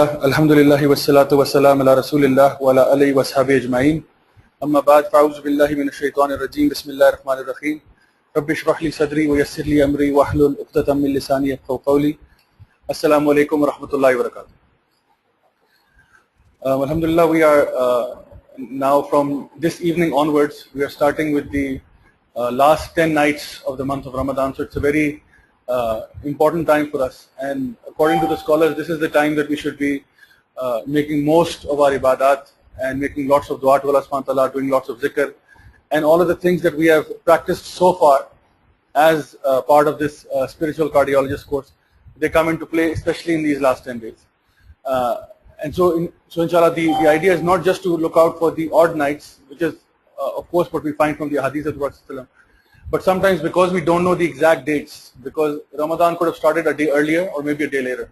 Alhamdulillah wassalatu wassalam ala rasulillah wa ala alihi wa sahbihi ajma'in. Amma ba'd, fa'auzu billahi minash shaitanir rajim. Bismillahir rahmanir rahim. Rabbi shrah li sadri wa yassir li amri wahlul 'uqdatam min lisani yafqahu qawli. Assalamu alaikum wa rahmatullahi wa barakatuh. Alhamdulillah, we are now from this evening onwards, we are starting with the last 10 nights of the month of Ramadan. So it's a very important time for us, and according to the scholars, this is the time that we should be making most of our ibadat and making lots of dua to Allah subhanahu wa ta'ala, doing lots of zikr, and all of the things that we have practiced so far as part of this spiritual cardiologist course, they come into play, especially in these last 10 days. And so inshallah, the idea is not just to look out for the odd nights, which is of course what we find from the hadith of the Prophet, but sometimes because we don't know the exact dates, because Ramadan could have started a day earlier or maybe a day later.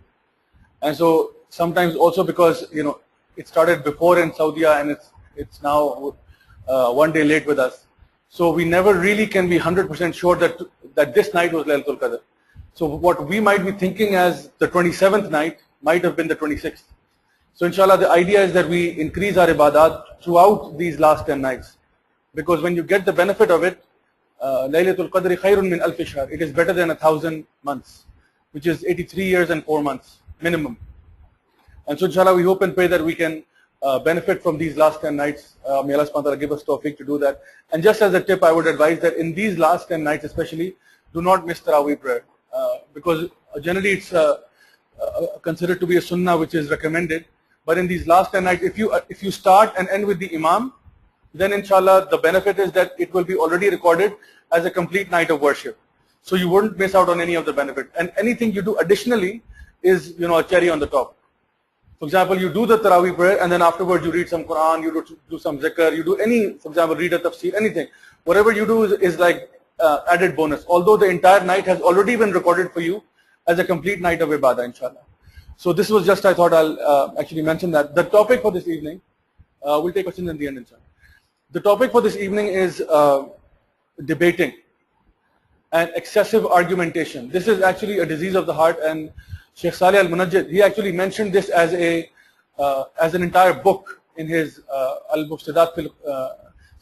And so sometimes also because, it started before in Saudi and it's now one day late with us. So we never really can be 100% sure that this night was Laylatul Qadr. So what we might be thinking as the 27th night might have been the 26th. So inshallah, the idea is that we increase our ibadat throughout these last 10 nights. Because when you get the benefit of it, Laylatul Qadri khayrun min alfi shahr. It is better than 1,000 months, which is 83 years and 4 months minimum. And so inshallah, we hope and pray that we can benefit from these last 10 nights. May Allah subhanahu wa ta'ala give us tawfiq to do that. And just as a tip, I would advise that in these last 10 nights especially, do not miss Taraweeh prayer. Because generally it's considered to be a sunnah which is recommended. But in these last 10 nights, if you start and end with the imam, then inshallah the benefit is that it will be already recorded as a complete night of worship. So you wouldn't miss out on any of the benefit. And anything you do additionally is, a cherry on the top. For example, you do the Taraweeh prayer and then afterwards you read some Quran, you do some zikr, you do any, for example, read a tafsir, anything. Whatever you do is like added bonus. Although the entire night has already been recorded for you as a complete night of ibadah, inshallah. So this was just, I thought I'll actually mention that. The topic for this evening, we'll take questions in the end, inshallah. The topic for this evening is debating and excessive argumentation. This is actually a disease of the heart, and Sheikh Salih al-Munajjid, he actually mentioned this as an entire book in his Al-Mufsidat fil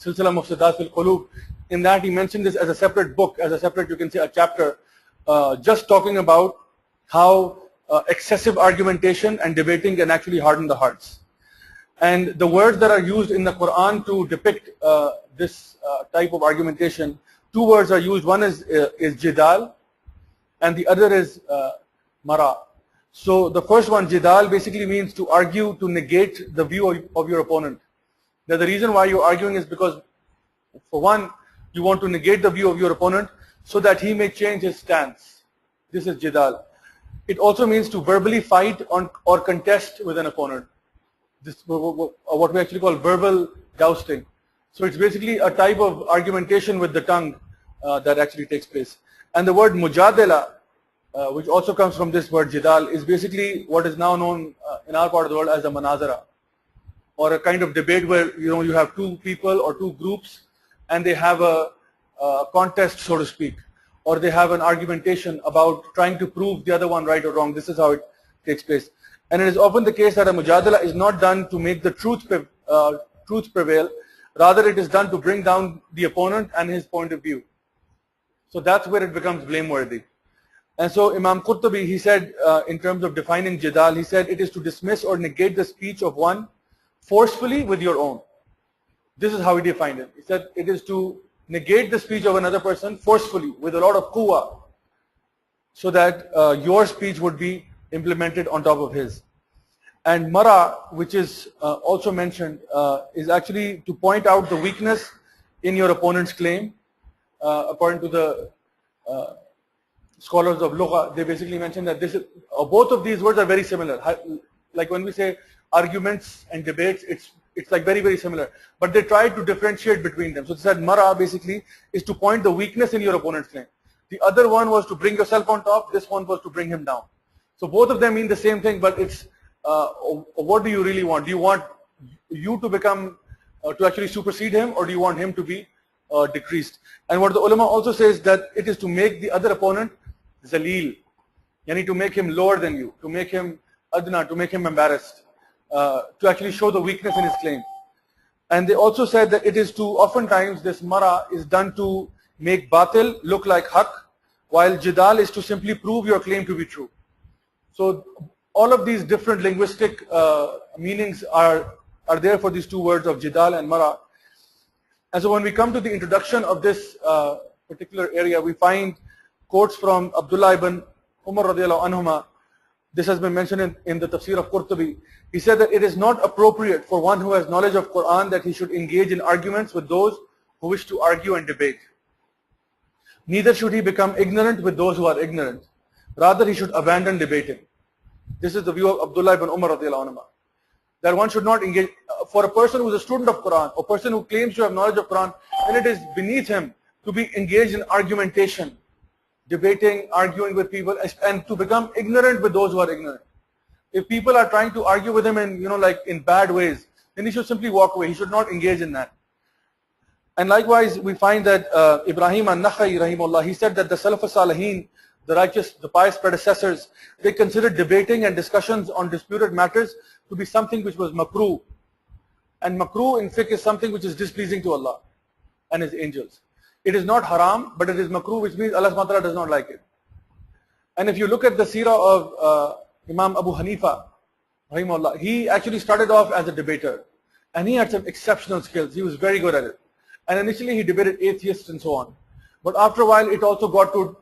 Silsila Mufsidat fil Qulub. In that he mentioned this as a separate book, as a separate, you can say, a chapter, just talking about how excessive argumentation and debating can actually harden the hearts. And the words that are used in the Quran to depict this type of argumentation, two words are used. One is jidal, and the other is mara. So the first one, jidal, basically means to argue, to negate the view of your opponent. Now the reason why you're arguing is because, for one, you want to negate the view of your opponent so that he may change his stance. This is jidal. It also means to verbally fight or contest with an opponent. This what we actually call verbal jousting. So it's basically a type of argumentation with the tongue that actually takes place. And the word mujadala, which also comes from this word jidal, is basically what is now known in our part of the world as a manazara, or a kind of debate where you have two people or two groups and they have a contest, so to speak, or they have an argumentation about trying to prove the other one right or wrong. This is how it takes place. And it is often the case that a mujadala is not done to make the truth prevail. Rather, it is done to bring down the opponent and his point of view. So that's where it becomes blameworthy. And so Imam Qurtubi, he said, in terms of defining jidal, he said it is to dismiss or negate the speech of one forcefully with your own. This is how he defined it. He said it is to negate the speech of another person forcefully with a lot of quwwah, so that your speech would be implemented on top of his. And mara, which is also mentioned, is actually to point out the weakness in your opponent's claim. According to the scholars of Lugha, they basically mentioned that both of these words are very similar. Like when we say arguments and debates, it's like very, very similar. But they try to differentiate between them. So they said mara basically is to point the weakness in your opponent's claim. The other one was to bring yourself on top. This one was to bring him down. So both of them mean the same thing, but it's what do you really want? Do you want you to become, to actually supersede him, or do you want him to be decreased? And what the ulama also says, that it is to make the other opponent zaleel, yani to make him lower than you, to make him adna, to make him embarrassed, to actually show the weakness in his claim. And they also said that it is to, oftentimes this mara is done to make batil look like haq, while jidal is to simply prove your claim to be true. So all of these different linguistic meanings are there for these two words of jidal and mara. And so when we come to the introduction of this particular area, we find quotes from Abdullah ibn Umar radiallahu anhuma. This has been mentioned in the tafsir of Qurtubi. He said that it is not appropriate for one who has knowledge of Quran that he should engage in arguments with those who wish to argue and debate. Neither should he become ignorant with those who are ignorant. Rather, he should abandon debating. This is the view of Abdullah ibn Umar radiallahu anhu. That one should not engage. For a person who is a student of Quran, or person who claims to have knowledge of Quran, then it is beneath him to be engaged in argumentation, debating, arguing with people, and to become ignorant with those who are ignorant. If people are trying to argue with him in, like in bad ways, then he should simply walk away. He should not engage in that. And likewise, we find that Ibrahim an-Nakhai rahimahullah, he said that the Salaf al-Salihin, the righteous, the pious predecessors, they considered debating and discussions on disputed matters to be something which was makruh. And makruh in fiqh is something which is displeasing to Allah and His angels. It is not haram, but it is makruh, which means Allah subhanahu wa ta'ala does not like it. And if you look at the seerah of Imam Abu Hanifa, rahimahullah, he actually started off as a debater. And he had some exceptional skills. He was very good at it. And initially he debated atheists and so on. But after a while it also got to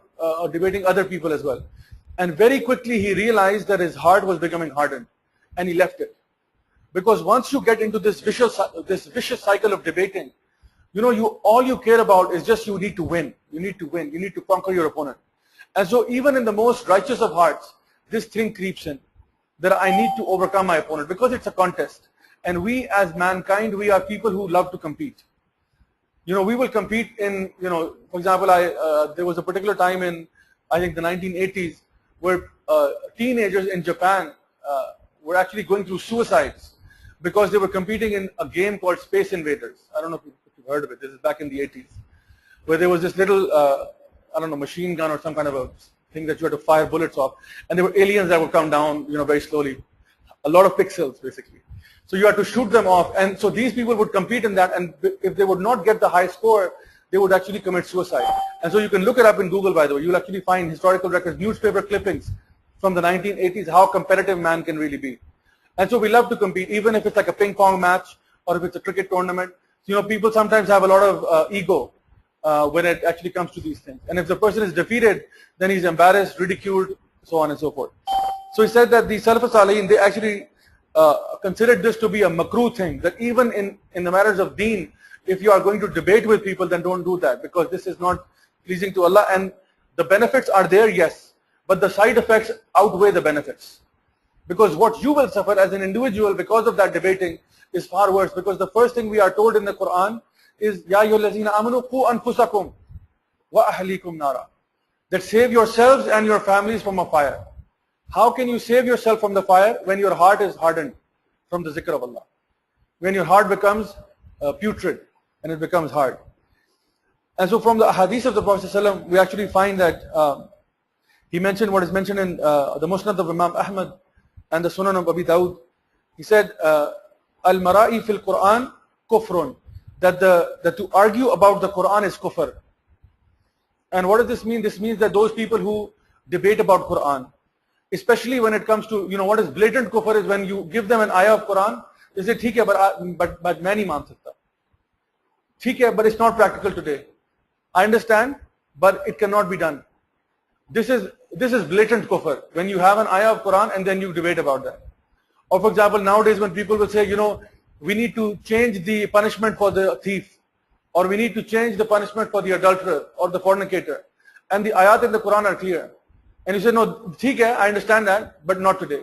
debating other people as well. And very quickly he realized that his heart was becoming hardened. And he left it. Because once you get into this vicious cycle of debating, all you care about is just you need to win. You need to win. You need to conquer your opponent. And so even in the most righteous of hearts, this thing creeps in. That I need to overcome my opponent because it's a contest. And we as mankind, we are people who love to compete. We will compete in, for example, there was a particular time in, I think the 1980s, where teenagers in Japan were actually going through suicides because they were competing in a game called Space Invaders. I don't know if you've heard of it. This is back in the 80s, where there was this little, machine gun or some kind of a thing that you had to fire bullets off, and there were aliens that would come down, very slowly. A lot of pixels, basically. So you had to shoot them off, and so these people would compete in that, and if they would not get the high score, they would actually commit suicide. And so you can look it up in Google, by the way. You'll actually find historical records, newspaper clippings from the 1980s, how competitive man can really be. And so we love to compete, even if it's like a ping pong match or if it's a cricket tournament. People sometimes have a lot of ego when it actually comes to these things. And if the person is defeated, then he's embarrassed, ridiculed, so on and so forth. So he said that the Salaf al-Salihin, they actually considered this to be a makruh thing, that even in the matters of deen, if you are going to debate with people, then don't do that, because this is not pleasing to Allah. And the benefits are there, yes, but the side effects outweigh the benefits. Because what you will suffer as an individual because of that debating is far worse. Because the first thing we are told in the Quran is, Ya ayyuhallazina amanu qu anfusakum wa ahlikum nara. That save yourselves and your families from a fire. How can you save yourself from the fire when your heart is hardened from the zikr of Allah? When your heart becomes putrid and it becomes hard. And so from the hadith of the Prophet ﷺ, we actually find that he mentioned what is mentioned in the Musnad of Imam Ahmad and the Sunan of Abi Dawud. He said, Al-mara'i fil Quran kufrun. That to argue about the Quran is kufr. And what does this mean? This means that those people who debate about Quran, especially when it comes to, what is blatant kufr is when you give them an ayah of Quran, they say, theek hai, but main nahi maan sakta. Theek hai, but it's not practical today. I understand, but it cannot be done. This is blatant kufr. When you have an ayah of Quran and then you debate about that. Or for example, nowadays when people will say, we need to change the punishment for the thief, or we need to change the punishment for the adulterer or the fornicator. And the ayat in the Quran are clear. And you say, no, theek hai, I understand that, but not today.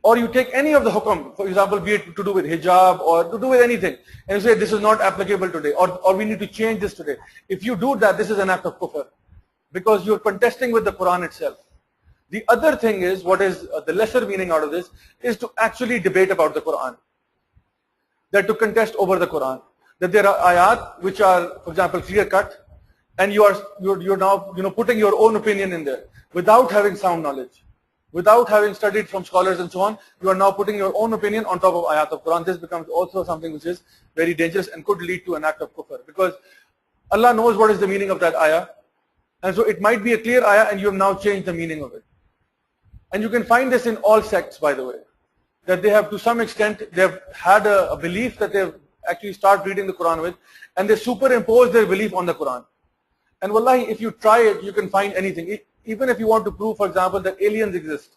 Or you take any of the hukum, for example, be it to do with hijab or to do with anything, and you say this is not applicable today, or we need to change this today. If you do that, this is an act of kufr, because you're contesting with the Quran itself. The other thing is, what is the lesser meaning out of this, is to actually debate about the Quran. That to contest over the Quran. That there are ayat which are, for example, clear cut, and you're now putting your own opinion in there without having sound knowledge. without having studied from scholars and so on, you are now putting your own opinion on top of ayat of Quran. This becomes also something which is very dangerous and could lead to an act of kufr, because Allah knows what is the meaning of that ayah, and so it might be a clear ayah and you have now changed the meaning of it. And you can find this in all sects, by the way, that they have, to some extent, they have had a belief that they actually start reading the Quran with, and they superimpose their belief on the Quran. And wallahi, if you try it, you can find anything. Even if you want to prove, for example, that aliens exist,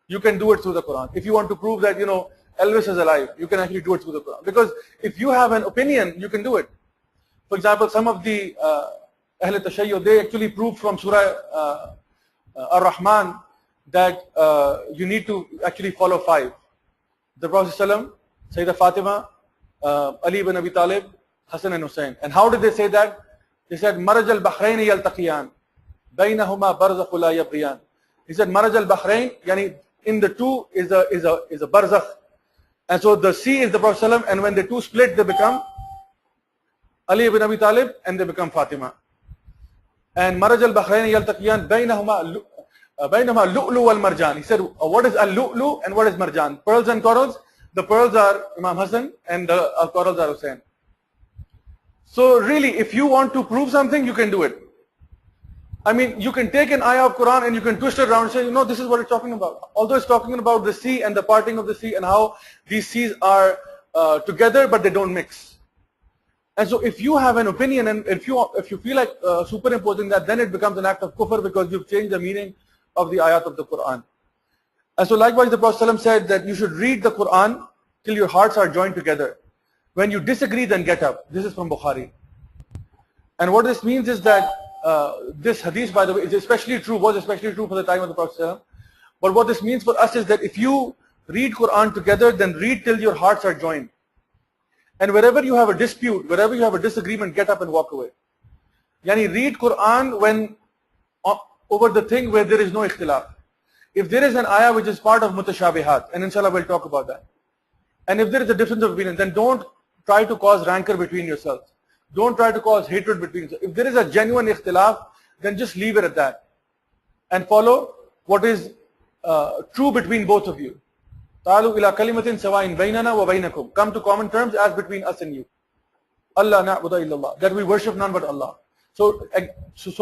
you can do it through the Quran. If you want to prove that, Elvis is alive, you can actually do it through the Quran. Because if you have an opinion, you can do it. For example, some of the Ahl Tashayyuh, they actually prove from Surah Ar-Rahman that you need to actually follow 5. The Prophet ﷺ, Sayyidah Fatima, Ali ibn Abi Talib, Hassan and Hussein. And how did they say that? They said, Maraj al-Bahrain yaltaqiyan, baynahuma barzakh la yabghiyan. He said, Maraj al-Bahrain, yani in the two is a barzakh. And so the sea is the Prophet ﷺ, and when the two split, they become Ali ibn Abi Talib and they become Fatima. And Maraj al-Bahrain yaltaqiyan, baynahuma lu'lu wal marjan. He said, what is al-lu'lu and what is marjan? Pearls and corals. The pearls are Imam Hassan and the corals are Hussein. So really, if you want to prove something, you can do it. I mean, you can take an ayah of Quran and you can twist it around and say, this is what it's talking about. Although it's talking about the sea and the parting of the sea and how these seas are together but they don't mix. And so if you have an opinion and if you feel like superimposing that, then it becomes an act of kufr, because you've changed the meaning of the ayat of the Quran. And so likewise, the Prophet ﷺ said that you should read the Quran till your hearts are joined together. When you disagree, then get up. This is from Bukhari. And what this means is that this hadith, by the way, was especially true for the time of the Prophet ﷺ. But what this means for us is that if you read Quran together, then read till your hearts are joined. And wherever you have a dispute, wherever you have a disagreement, get up and walk away. Yani read Quran when over the thing where there is no ikhtilaf. If there is an ayah which is part of mutashabihat, and inshallah we'll talk about that, and if there is a difference of opinion, then don't try to cause rancor between yourselves. Don't try to cause hatred between yourselves. If there is a genuine ikhtilaf, then just leave it at that and follow what is true between both of you. Ta'alu ila kalimatin sawa'in baynana wa baynakum. Come to common terms as between us and you. Allah na'budu illallah. That we worship none but Allah. So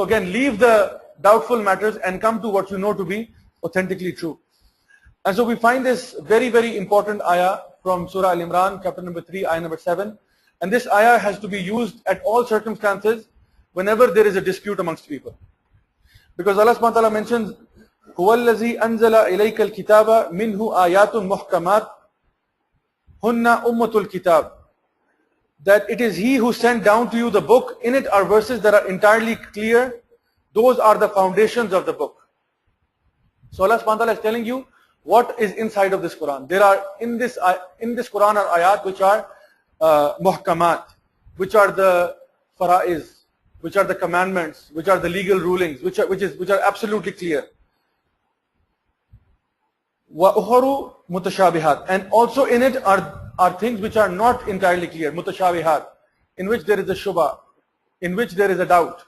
again, leave the doubtful matters and come to what you know to be authentically true. And so we find this very, very important ayah from Surah Al-Imran, chapter number 3, ayah number 7. And this ayah has to be used at all circumstances whenever there is a dispute amongst people. Because Allah subhanahu wa ta'ala mentions, هُوَ الَّذِي أَنزَلَ إِلَيْكَ الْكِتَابَ مِنْهُ آيَاتٌ مُحْكَمَاتٌ هُنَّ أُمَّةُ الْكِتَابِ. That it is He who sent down to you the book. In it are verses that are entirely clear. Those are the foundations of the book. So Allah subhanahu wa ta'ala is telling you what is inside of this Quran. There are in this Quran are ayat which are muhkamat, which are the fara'iz, which are the commandments, which are the legal rulings, which are absolutely clear. Wa ukharu mutashabihat, and also in it are things which are not entirely clear, mutashabihat, in which there is a shubha, in which there is a doubt.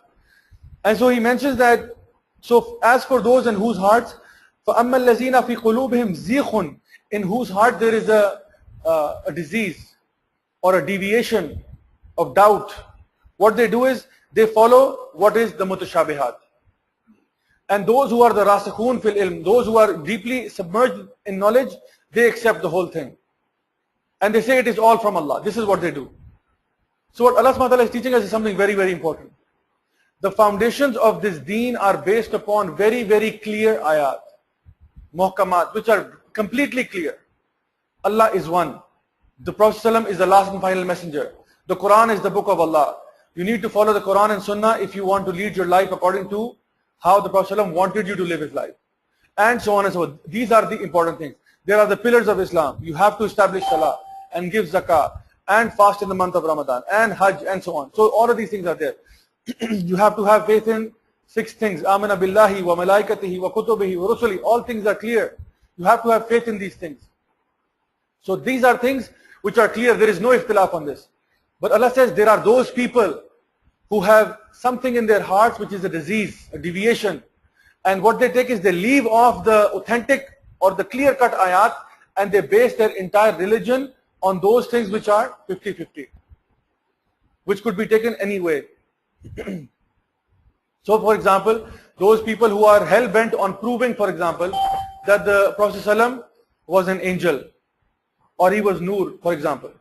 And so he mentions that, so as for those in whose hearts, فَأَمَّا الَّذِينَ فِي قُلُوبِهِمْ زِيغٌ, in whose heart there is a disease or a deviation of doubt, what they do is they follow what is the mutashabihat. And those who are the rasikhun fil ilm, those who are deeply submerged in knowledge, they accept the whole thing. And they say it is all from Allah. This is what they do. So what Allah subhanahu wa ta'ala is teaching us is something very, very important. The foundations of this deen are based upon very, very clear ayat, muhkamat, which are completely clear. Allah is one. The Prophet ﷺ is the last and final messenger. The Quran is the book of Allah. You need to follow the Quran and Sunnah if you want to lead your life according to how the Prophet ﷺ wanted you to live his life. And so on and so forth. These are the important things. There are the pillars of Islam. You have to establish salah and give zakah and fast in the month of Ramadan and Hajj and so on. So all of these things are there. You have to have faith in 6 things. Amana billahi wa malaikatihi wa kutubihi wa rusuli. All things are clear. You have to have faith in these things. So these are things which are clear. There is no ikhtilaf on this. But Allah says there are those people who have something in their hearts which is a disease, a deviation. And what they take is they leave off the authentic or the clear-cut ayat, and they base their entire religion on those things which are 50-50, which could be taken any way. So for example, those people who are hell-bent on proving, for example, that the Prophet ﷺ was an angel, or he was Noor, for example,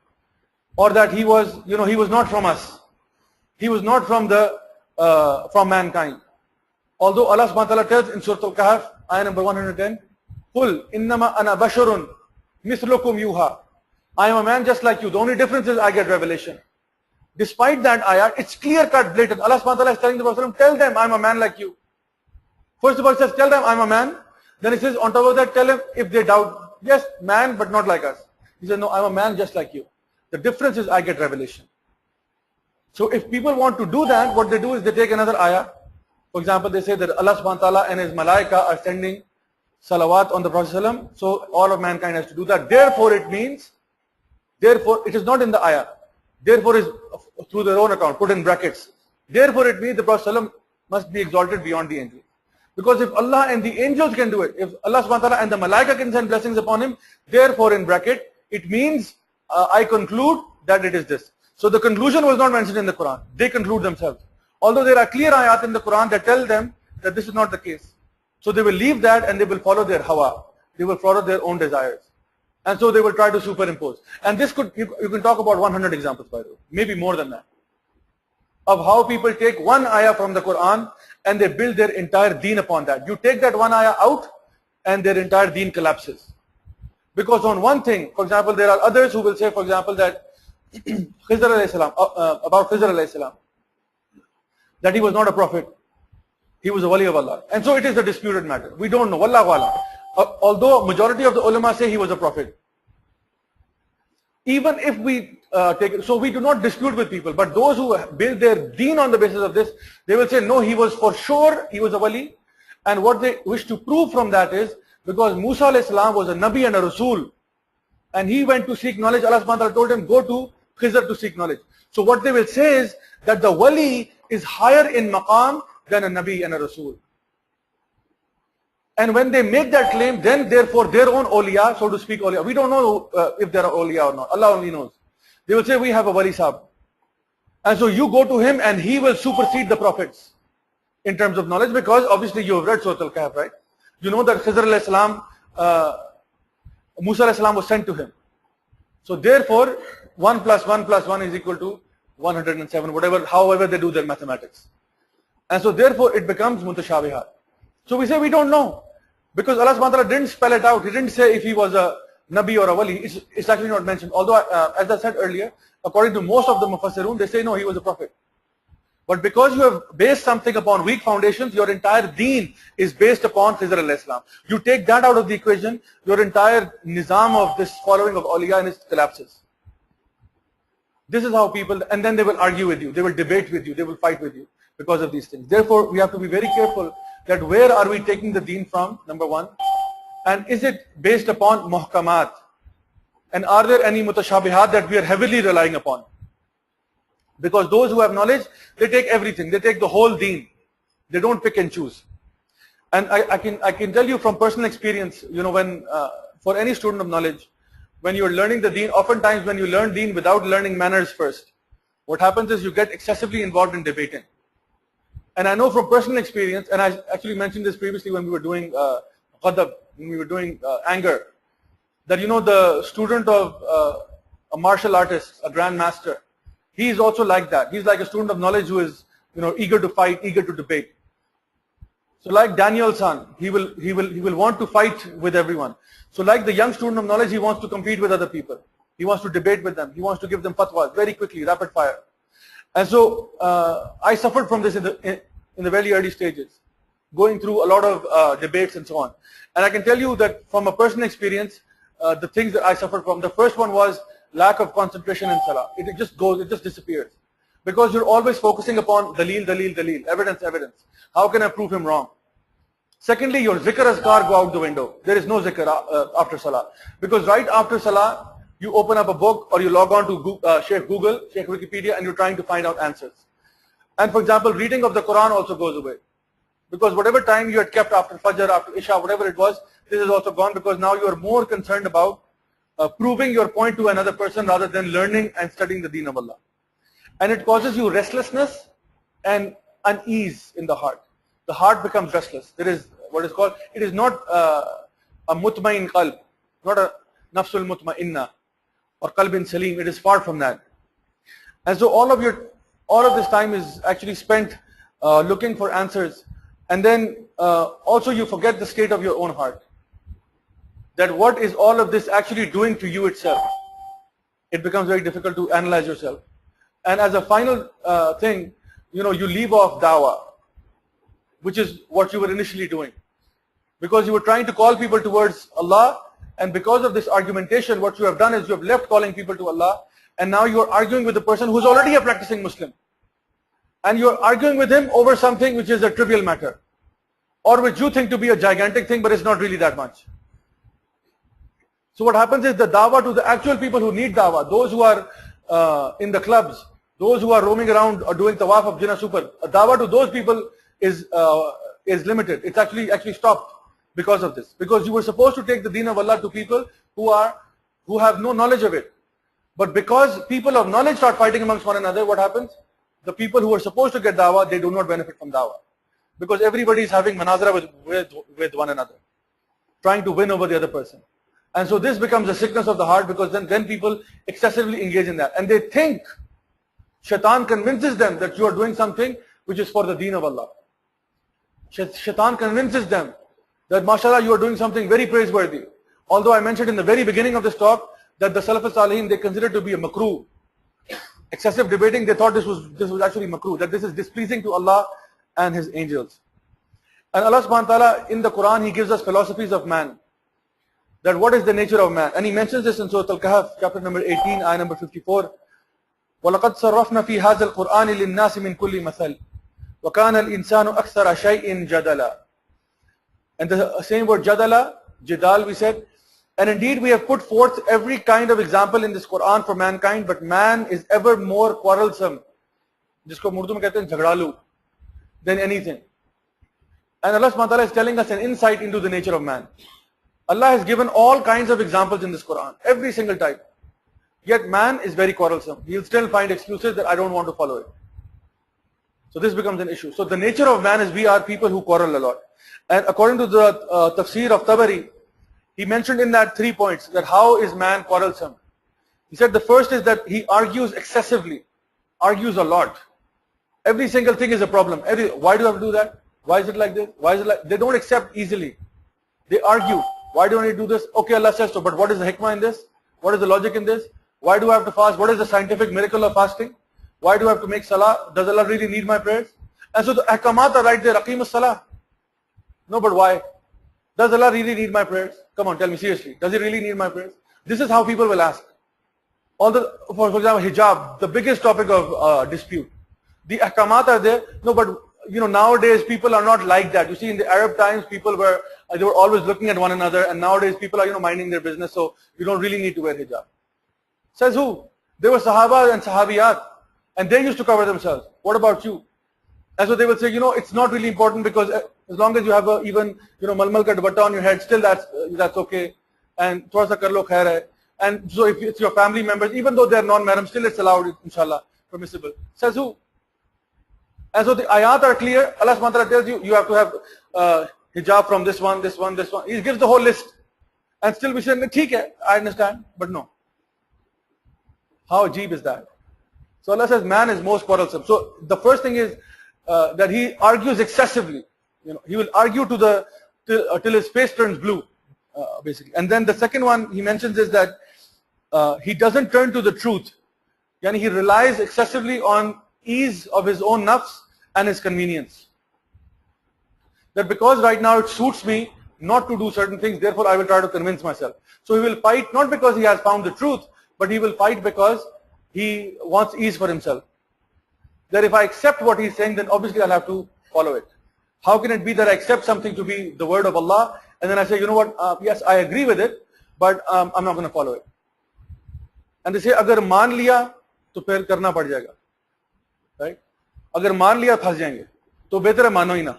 or that he was, he was not from us, he was not from from mankind. Although Allah subhanahu wa ta'ala tells in Surah Al-Kahf, ayah number 110, قُلْ إِنَّمَا أَنَا بَشَرٌ مِثْلُكُمْ يُوحَى. I am a man just like you. The only difference is I get revelation. Despite that ayah, it's clear-cut, blatant. Allah subhanahu wa ta'ala is telling the Prophet, tell them I'm a man like you. First of all, he says, tell them I'm a man. Then he says, on top of that, tell them if they doubt, yes, man, but not like us. He says, no, I'm a man just like you. The difference is I get revelation. So if people want to do that, what they do is they take another ayah. For example, they say that Allah subhanahu wa ta'ala and His malaika are sending salawat on the Prophet ﷺ, so all of mankind has to do that. Therefore it means, it is not in the ayah. Therefore is through their own account, put in brackets. Therefore it means the Prophet ﷺ must be exalted beyond the angels. Because if Allah and the angels can do it, if Allah subhanahu wa ta'ala and the malaika can send blessings upon him, therefore in bracket, it means I conclude that it is this. So the conclusion was not mentioned in the Quran. They conclude themselves. Although there are clear ayat in the Quran that tell them that this is not the case. So they will leave that and they will follow their hawa. They will follow their own desires. And so they will try to superimpose. And this could, you can talk about 100 examples by the way, maybe more than that, of how people take one ayah from the Quran and they build their entire deen upon that. You take that one ayah out and their entire deen collapses. Because on one thing, for example, there are others who will say, for example, that Khidr alayhi salam, about Khidr alayhi salam, that he was not a prophet, he was a wali of Allah. And so it is a disputed matter. We don't know, wallahu alam. Although majority of the ulama say he was a prophet. Even if we take it, so we do not dispute with people, but those who build their deen on the basis of this, they will say, no, he was for sure, he was a wali. And what they wish to prove from that is, because Musa alayhi salam was a nabi and a rasul, and he went to seek knowledge, Allah subhanahu wa ta'ala told him, go to Khidr to seek knowledge. So what they will say is, that the wali is higher in maqam than a nabi and a rasul. And when they make that claim, then therefore their own awliya, so to speak, awliya, we don't know if there are awliya or not, Allah only knows. They will say, we have a wali sahib. And so you go to him and he will supersede the prophets in terms of knowledge, because obviously you have read Surah Al-Kahf, right? You know that Khidr alayhi salam, Musa alayhi salam was sent to him. So therefore, 1 + 1 + 1 is equal to 107, whatever, however they do their mathematics. And so therefore it becomes mutashabihat. So we say we don't know, because Allah subhanahu wa ta'ala didn't spell it out. He didn't say if he was a nabi or a wali. It's actually not mentioned. Although as I said earlier, according to most of the mufassirun, they say no, he was a prophet. But because you have based something upon weak foundations, your entire deen is based upon Khidr alayhi salam. You take that out of the equation, your entire nizam of this following of awliya and it collapses. This is how people, and then they will argue with you, they will debate with you, they will fight with you because of these things. Therefore, we have to be very careful that where are we taking the deen from, number one, and is it based upon muhkamat, and are there any mutashabihat that we are heavily relying upon? Because those who have knowledge, they take everything, they take the whole deen, they don't pick and choose. And I can tell you from personal experience, when for any student of knowledge, when you are learning the deen, oftentimes when you learn deen without learning manners first, what happens is you get excessively involved in debating. And I know from personal experience, and I actually mentioned this previously when we were doing ghadab, when we were doing anger, that the student of a martial artist, a grandmaster, he is also like that. He's like a student of knowledge who is eager to fight, eager to debate. So like Daniel's son, he will want to fight with everyone. So like the young student of knowledge, he wants to compete with other people. He wants to debate with them. He wants to give them fatwas very quickly, rapid fire. And so I suffered from this in the very early stages, going through a lot of debates and so on. And I can tell you that from a personal experience, the things that I suffered from, the first one was lack of concentration in salah. It just disappears. Because you're always focusing upon daleel, evidence. How can I prove him wrong? Secondly, your zikr azkar go out the window. There is no zikr after salah. Because right after salah, you open up a book or you log on to Sheikh Google, Sheikh Wikipedia, and you're trying to find out answers. And for example, reading of the Quran also goes away. Because whatever time you had kept after Fajr, after Isha, whatever it was, this is also gone, because now you are more concerned about proving your point to another person rather than learning and studying the deen of Allah. And it causes you restlessness and unease in the heart. The heart becomes restless. There is what is called, it is not a mutmain qalb, not a nafsul mutmainna or qalbin salim. It is far from that. And so all of this time is actually spent looking for answers. And then also you forget the state of your own heart. That what is all of this actually doing to you itself? It becomes very difficult to analyze yourself. And as a final thing, you leave off dawah, which is what you were initially doing. Because you were trying to call people towards Allah, and because of this argumentation, what you have done is you have left calling people to Allah, and now you are arguing with a person who is already a practicing Muslim. And you are arguing with him over something which is a trivial matter, or which you think to be a gigantic thing, but it's not really that much. So what happens is the dawah to the actual people who need dawah, those who are in the clubs, those who are roaming around or doing tawaf of Jinnah Super, a dawah to those people is limited. It's actually stopped because of this. Because you were supposed to take the deen of Allah to people who have no knowledge of it. But because people of knowledge start fighting amongst one another, what happens? The people who are supposed to get dawah, they do not benefit from dawah. Because everybody is having manazara with one another, trying to win over the other person. And so this becomes a sickness of the heart, because then people excessively engage in that. And they think, shaitan convinces them that you are doing something which is for the deen of Allah. Shaitan convinces them that mashallah you are doing something very praiseworthy. Although I mentioned in the very beginning of this talk that the Salaf al-Salihin, they considered to be a makruh. Excessive debating, they thought this was actually makruh, that this is displeasing to Allah and His angels. And Allah subhanahu wa ta'ala in the Quran, He gives us philosophies of man. That what is the nature of man? And He mentions this in Surah Al-Kahf, chapter number 18, ayah number 54. وَلَقَدْ صَرَّفْنَا فِي هَذَا الْقُرْآنِ لِلنَّاسِ مِنْ كُلِّ مَثَلٍ وَكَانَ الْإِنسَانُ أَكْثَرَ شَيْءٍ جَدَلًا. And the same word jadala, jidal we said. And indeed we have put forth every kind of example in this Quran for mankind, but man is ever more quarrelsome, jisko Urdu mein kehte hain jhagdalu, than anything. And Allah subhanahu wa ta'ala is telling us an insight into the nature of man. Allah has given all kinds of examples in this Quran, every single type. Yet man is very quarrelsome. He'll still find excuses that I don't want to follow it. So this becomes an issue. So the nature of man is we are people who quarrel a lot. And according to the tafsir of Tabari, he mentioned in that 3 points that how is man quarrelsome. He said the first is that he argues excessively, argues a lot. Every single thing is a problem. Why do you have to do that? Why is it like this? Why is it like? They don't accept easily. They argue. Why do I need to do this? Okay, Allah says so, but what is the hikmah in this? What is the logic in this? Why do I have to fast? What is the scientific miracle of fasting? Why do I have to make salah? Does Allah really need my prayers? And so the ahkamat are right there, Aqim as-salah. No, but why? Does Allah really need my prayers? Come on, tell me seriously. Does He really need my prayers? This is how people will ask. For example, hijab, the biggest topic of dispute. The ahkamat are there. No, but nowadays people are not like that. You see, in the Arab times, people were always looking at one another, and nowadays people are minding their business, so you don't really need to wear hijab. Says who? They were Sahaba and Sahabiyat, and they used to cover themselves. What about you? And so they will say, it's not really important, because as long as you have even malmal ka dupatta on your head, still that's okay. And thoda sa kar lo khair hai. And so if it's your family members, even though they're non-mahram, still it's allowed, inshallah, permissible. Says who? And so the ayat are clear. Allah subhanahu wa ta'ala tells you, you have to have hijab from this one, this one, this one. He gives the whole list. And still we say, theek hai, I understand, but no. How ajeeb is that? So Allah says man is most quarrelsome. So the first thing is that he argues excessively. He will argue till his face turns blue, basically. And then the second one he mentions is that he doesn't turn to the truth. Yani he relies excessively on ease of his own nafs and his convenience. That because right now it suits me not to do certain things, therefore I will try to convince myself. So he will fight not because he has found the truth, but he will fight because he wants ease for himself. That if I accept what he's saying, then obviously I'll have to follow it. How can it be that I accept something to be the word of Allah, and then I say, yes, I agree with it, but I'm not going to follow it. And they say, agar maan liya, to phir karna pad jayega. Right? Agar maan liya, phas jayenge. To better hai mano hi na.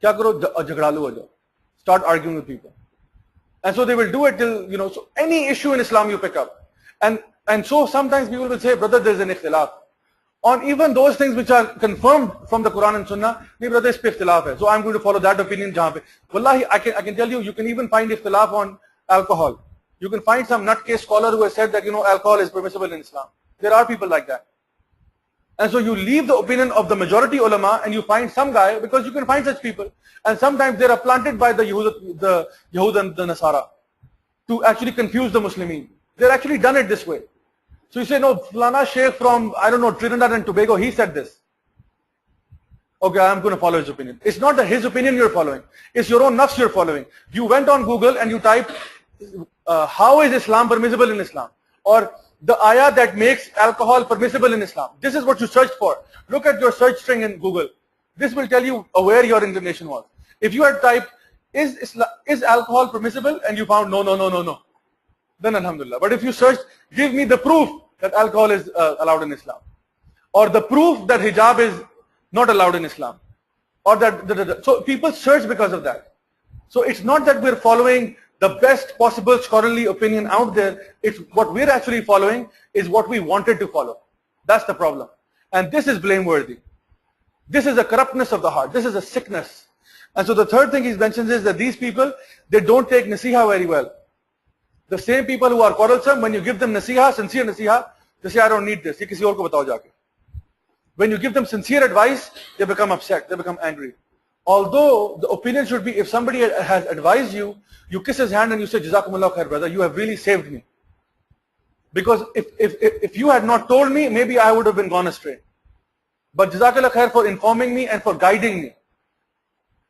Kya karo? Jhagdalu ho jao. Start arguing with people. And so they will do it till, so any issue in Islam you pick up. And so sometimes people will say, brother, there's an ikhtilaf. On even those things which are confirmed from the Quran and Sunnah, nahi brother, is pe ikhtilaf hai. So I'm going to follow that opinion jahan pe. Wallahi, I can tell you, you can even find ikhtilaf on alcohol. You can find some nutcase scholar who has said that, alcohol is permissible in Islam. There are people like that. And so you leave the opinion of the majority ulama and you find some guy, because you can find such people. And sometimes they are planted by the Yahud and the Nasara to actually confuse the Muslimin. They're actually done it this way. So you say, no, Fulana Sheikh from, I don't know, Trinidad and Tobago, he said this. Okay, I'm going to follow his opinion. It's not his opinion you're following. It's your own nafs you're following. You went on Google and you typed, how is Islam permissible in Islam? Or the ayah that makes alcohol permissible in Islam. This is what you searched for. Look at your search string in Google. This will tell you where your inclination was. If you had typed, is alcohol permissible? And you found no. Then alhamdulillah. But if you searched, give me the proof that alcohol is allowed in Islam. Or the proof that hijab is not allowed in Islam. Or that, so people search because of that. So it's not that we're following the best possible scholarly opinion out there. It's what we're actually following is what we wanted to follow. That's the problem. And this is blameworthy. This is a corruptness of the heart. This is a sickness. And so the third thing he mentions is that these people, they don't take nasiha very well. The same people who are quarrelsome, when you give them nasiha, sincere nasiha, they say, I don't need this. Ye kisi aur ko batao jaake. When you give them sincere advice, they become upset, they become angry. Although the opinion should be, if somebody has advised you, you kiss his hand and you say, Jazakumullah khair, brother, you have really saved me. Because if you had not told me, maybe I would have been gone astray. But Jazakallah khair for informing me and for guiding me.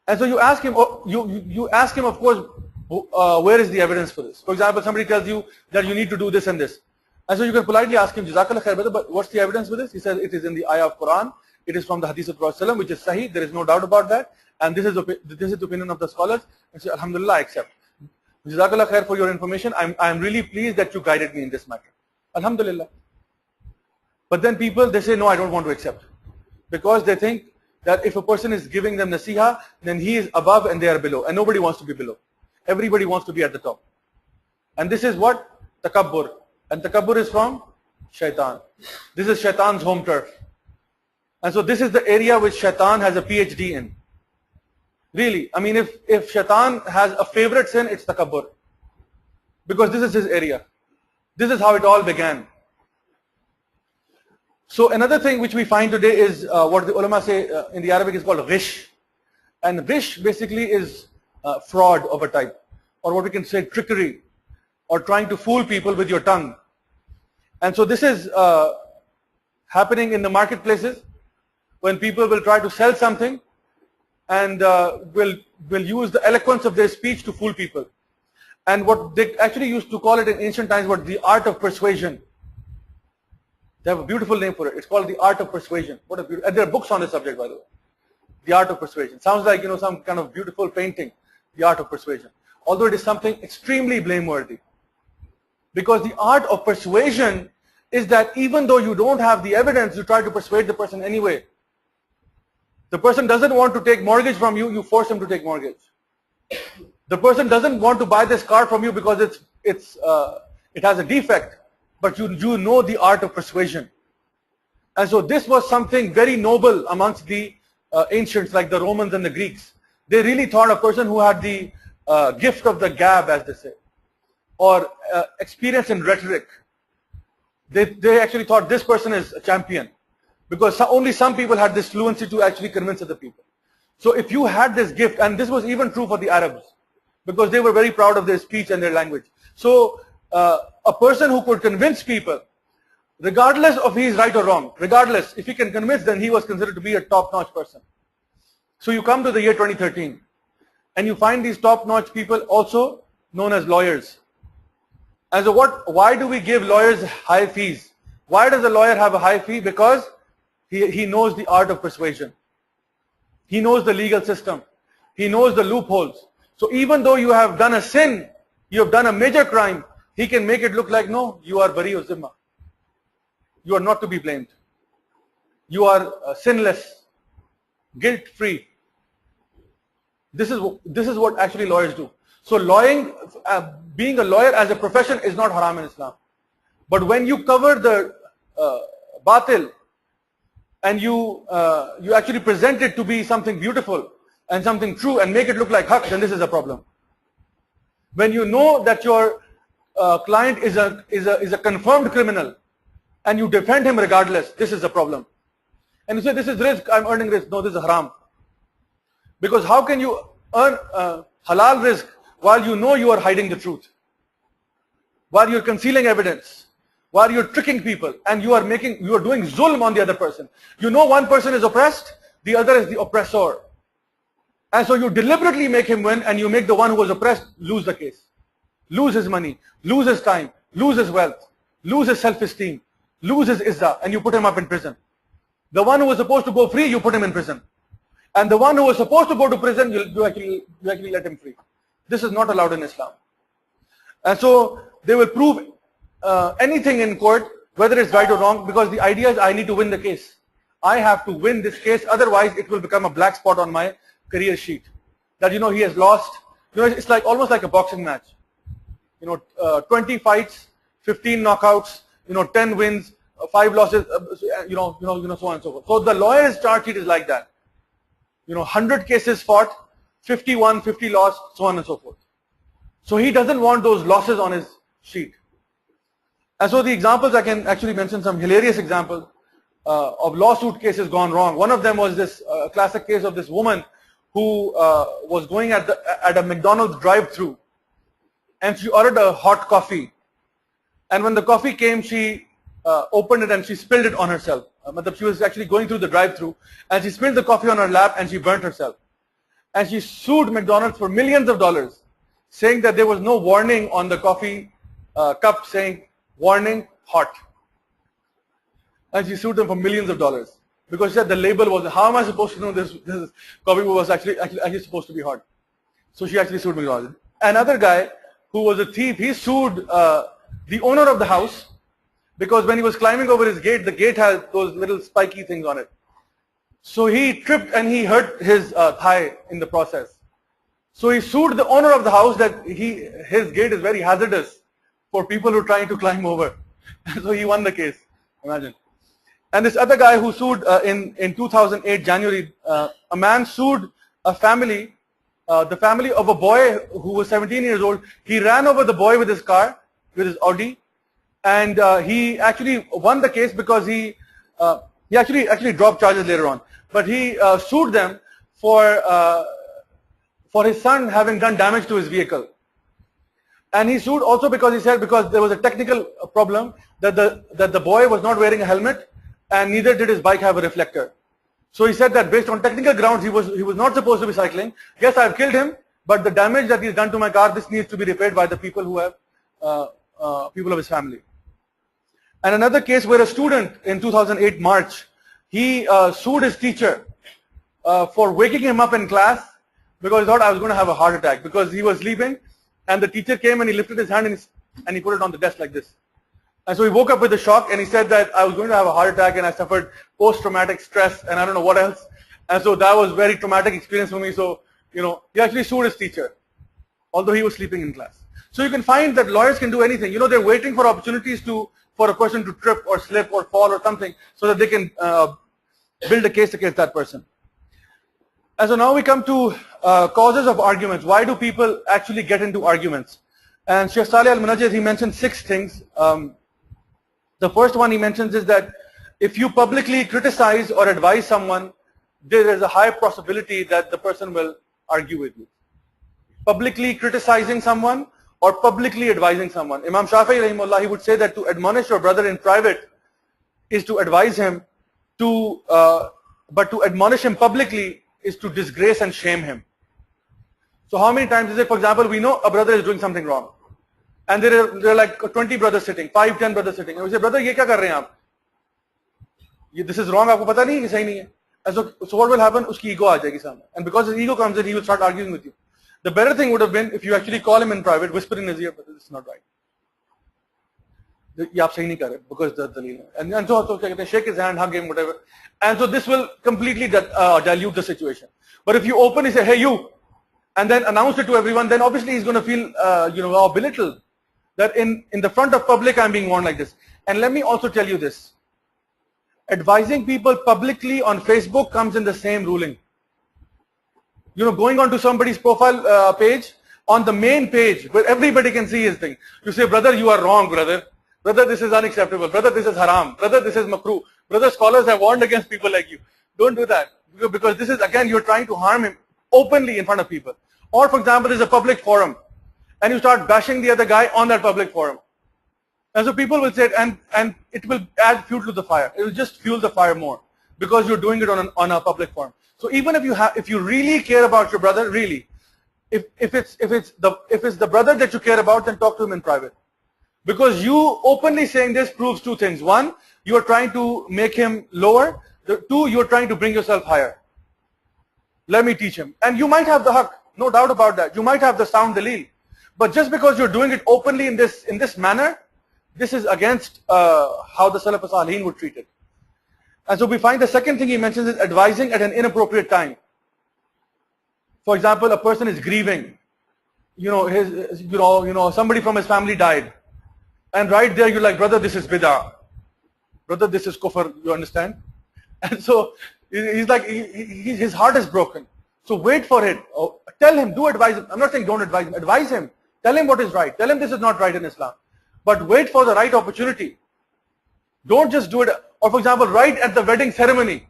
And so you ask him, you ask him, of course, where is the evidence for this? For example, somebody tells you that you need to do this and this. And so you can politely ask him, Jazakallah khair, brother, but what's the evidence for this? He says, it is in the ayah of Quran. It is from the hadith of Prophet, which is sahih. There is no doubt about that. And this is the opinion of the scholars. And so, alhamdulillah, I accept. Jazakallah khair for your information. I'm really pleased that you guided me in this matter. Alhamdulillah. But then people, they say, no, I don't want to accept. Because they think that if a person is giving them nasiha, then he is above and they are below. And nobody wants to be below. Everybody wants to be at the top. And this is what? Takabbur. And takabbur is from shaitan. This is shaitan's home turf. And so this is the area which shaitan has a PhD in. Really, I mean, if shaitan has a favorite sin, it's takabbur. Because this is his area. This is how it all began. So another thing which we find today is what the ulama say in the Arabic is called ghish. And ghish basically is fraud of a type. Or what we can say trickery. Or trying to fool people with your tongue. And so this is happening in the marketplaces when people will try to sell something and will use the eloquence of their speech to fool people. And what they actually used to call it in ancient times was the art of persuasion. They have a beautiful name for it. It's called the art of persuasion. What a beautiful, and there are books on this subject, by the way. The art of persuasion. Sounds like, some kind of beautiful painting. The art of persuasion. Although it is something extremely blameworthy. Because the art of persuasion is that even though you don't have the evidence, you try to persuade the person anyway. The person doesn't want to take mortgage from you, you force him to take mortgage. The person doesn't want to buy this car from you because it has a defect, but you know the art of persuasion. And so this was something very noble amongst the ancients like the Romans and the Greeks. They really thought a person who had the gift of the gab, as they say, or experience in rhetoric, they actually thought this person is a champion. Because only some people had this fluency to actually convince other people. So if you had this gift, and this was even true for the Arabs, because they were very proud of their speech and their language. So a person who could convince people, regardless of he is right or wrong, regardless, if he can convince, then he was considered to be a top-notch person. So you come to the year 2013, and you find these top-notch people also known as lawyers. And so why do we give lawyers high fees? Why does a lawyer have a high fee? Because he knows the art of persuasion. He knows the legal system. He knows the loopholes. So even though you have done a sin, you have done a major crime, he can make it look like, no, you are bari zimma. You are not to be blamed. You are sinless, guilt-free. This is what actually lawyers do. So being a lawyer as a profession is not haram in Islam. But when you cover the batil and you actually present it to be something beautiful and something true and make it look like haqq, then this is a problem. When you know that your client is a confirmed criminal and you defend him regardless, this is a problem. And you say, this is rizq, I'm earning rizq. No, this is haram. Because how can you earn halal rizq while you know you are hiding the truth? While you're concealing evidence? While you're tricking people and you are doing zulm on the other person. You know one person is oppressed, the other is the oppressor. And so you deliberately make him win and you make the one who was oppressed lose the case. Lose his money, lose his time, lose his wealth, lose his self-esteem, lose his izzah, and you put him up in prison. The one who was supposed to go free, you put him in prison. And the one who was supposed to go to prison, you actually let him free. This is not allowed in Islam. And so they will prove anything in court, whether it's right or wrong, because the idea is I need to win the case. I have to win this case, otherwise it will become a black spot on my career sheet. That he has lost. It's like almost like a boxing match. 20 fights, 15 knockouts, 10 wins, 5 losses, so on and so forth. So the lawyer's chart sheet is like that. 100 cases fought, 50 won, 50 lost, so on and so forth. So he doesn't want those losses on his sheet. And so the examples, I can actually mention some hilarious examples of lawsuit cases gone wrong. One of them was this classic case of this woman who was going at a McDonald's drive-through, and she ordered a hot coffee. And when the coffee came, she opened it and she spilled it on herself. She was actually going through the drive-through and she spilled the coffee on her lap and she burnt herself. And she sued McDonald's for millions of dollars, saying that there was no warning on the coffee cup saying, warning, hot. And she sued them for millions of dollars because she said the label was, how am I supposed to know this coffee was actually supposed to be hot? So she actually sued McDonald's. Another guy who was a thief, he sued the owner of the house because when he was climbing over his gate, the gate has those little spiky things on it. So he tripped and he hurt his thigh in the process. So he sued the owner of the house that his gate is very hazardous for people who are trying to climb over. So he won the case, imagine. And this other guy who sued in 2008 January, a man sued a family, the family of a boy who was 17 years old. He ran over the boy with his car, with his Audi, and he actually won the case because he actually dropped charges later on. But he sued them for his son having done damage to his vehicle. And he sued also because he said because there was a technical problem that the boy was not wearing a helmet and neither did his bike have a reflector. So he said that based on technical grounds he was not supposed to be cycling. Yes, I've killed him, but the damage that he's done to my car, this needs to be repaired by the people who have people of his family. And another case where a student in 2008 March, he sued his teacher for waking him up in class because he thought I was going to have a heart attack because he was sleeping and the teacher came and he lifted his hand and he put it on the desk like this. And so he woke up with a shock and he said that I was going to have a heart attack and I suffered post-traumatic stress and I don't know what else. And so that was a very traumatic experience for me. So, he actually sued his teacher, although he was sleeping in class. So you can find that lawyers can do anything. They're waiting for opportunities for a person to trip or slip or fall or something so that they can build a case against that person. And so now we come to causes of arguments. Why do people actually get into arguments? And Shaykh Salih al-Munajjid, he mentioned 6 things. The first one he mentions is that if you publicly criticize or advise someone, there is a high possibility that the person will argue with you. Publicly criticizing someone or publicly advising someone. Imam Shafi'i rahimahullah, he would say that to admonish your brother in private is to advise him, but to admonish him publicly is to disgrace and shame him. So how many times is it, for example, we know a brother is doing something wrong. And there are like 20 brothers sitting, 5, 10 brothers sitting. And we say, brother, ye kya kar rahe hain aap? This is wrong, aapko pata nahi, ye sahi nahi hai. And so what will happen? Uski ego aa jayegi samne. And because his ego comes in, he will start arguing with you. The better thing would have been if you actually call him in private, whisper in his ear, but this is not right. Ye aap sahi nahi kar rahe, because the dalil hai. And so shake his hand, hug him, whatever. And so this will completely dilute the situation. But if you openly say, hey you, and then announce it to everyone, then obviously he's going to feel, belittled. That in the front of public, I'm being warned like this. And let me also tell you this. Advising people publicly on Facebook comes in the same ruling. Going onto somebody's profile page, on the main page, where everybody can see his thing. You say, brother, you are wrong, brother. Brother, this is unacceptable. Brother, this is haram. Brother, this is makruh. Brother, scholars have warned against people like you. Don't do that. Because this is, again, you're trying to harm him openly in front of people. Or, for example, there's a public forum, and you start bashing the other guy on that public forum. And so people will say, and it will add fuel to the fire. It will just fuel the fire more because you're doing it on a public forum. So even if you really care about your brother, really, if it's the brother that you care about, then talk to him in private. Because you openly saying this proves two things. One, you are trying to make him lower. Two, you are trying to bring yourself higher. Let me teach him. And you might have the haqq, no doubt about that. You might have the sound daleel. But just because you're doing it openly in this manner, this is against how the Salaf Salihin would treat it. And so we find the second thing he mentions is advising at an inappropriate time. For example, a person is grieving. Somebody from his family died. And right there you're like, brother, this is bid'ah. Brother, this is kufr, you understand? And so he's like, his heart is broken. So wait for it. Tell him, do advise him. I'm not saying don't advise him. Advise him. Tell him what is right. Tell him this is not right in Islam. But wait for the right opportunity. Don't just do it. Or for example, right at the wedding ceremony,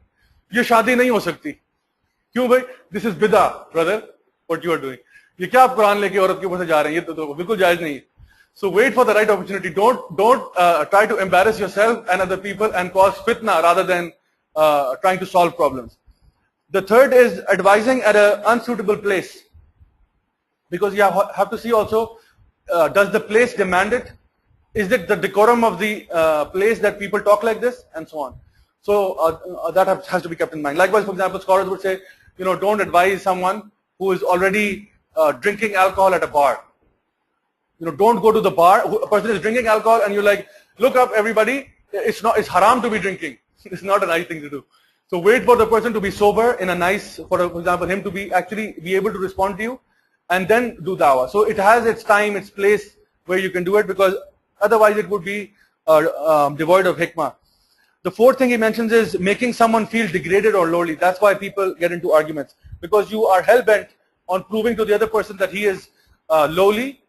ये शादी नहीं हो सकती. क्यों भाई? This is bid'ah, brother. What you are doing? ये क्या आप कुरान लेके औरत के ऊपर से जा रहे हैं? ये तो बिल्कुल जायज नहीं है. So wait for the right opportunity. Don't try to embarrass yourself and other people and cause fitna rather than trying to solve problems. The third is advising at an unsuitable place. Because you have to see also, does the place demand it? Is it the decorum of the place that people talk like this? And so on. So that has to be kept in mind. Likewise, for example, scholars would say, don't advise someone who is already drinking alcohol at a bar. Don't go to the bar. A person is drinking alcohol and you're like, look up everybody, it's haram to be drinking. It's not a nice thing to do. So wait for the person to be sober in a nice, for example, him to be able to respond to you and then do dawah. So it has its time, its place where you can do it, because otherwise it would be devoid of hikmah. The fourth thing he mentions is making someone feel degraded or lowly. That's why people get into arguments, because you are hell-bent on proving to the other person that he is lowly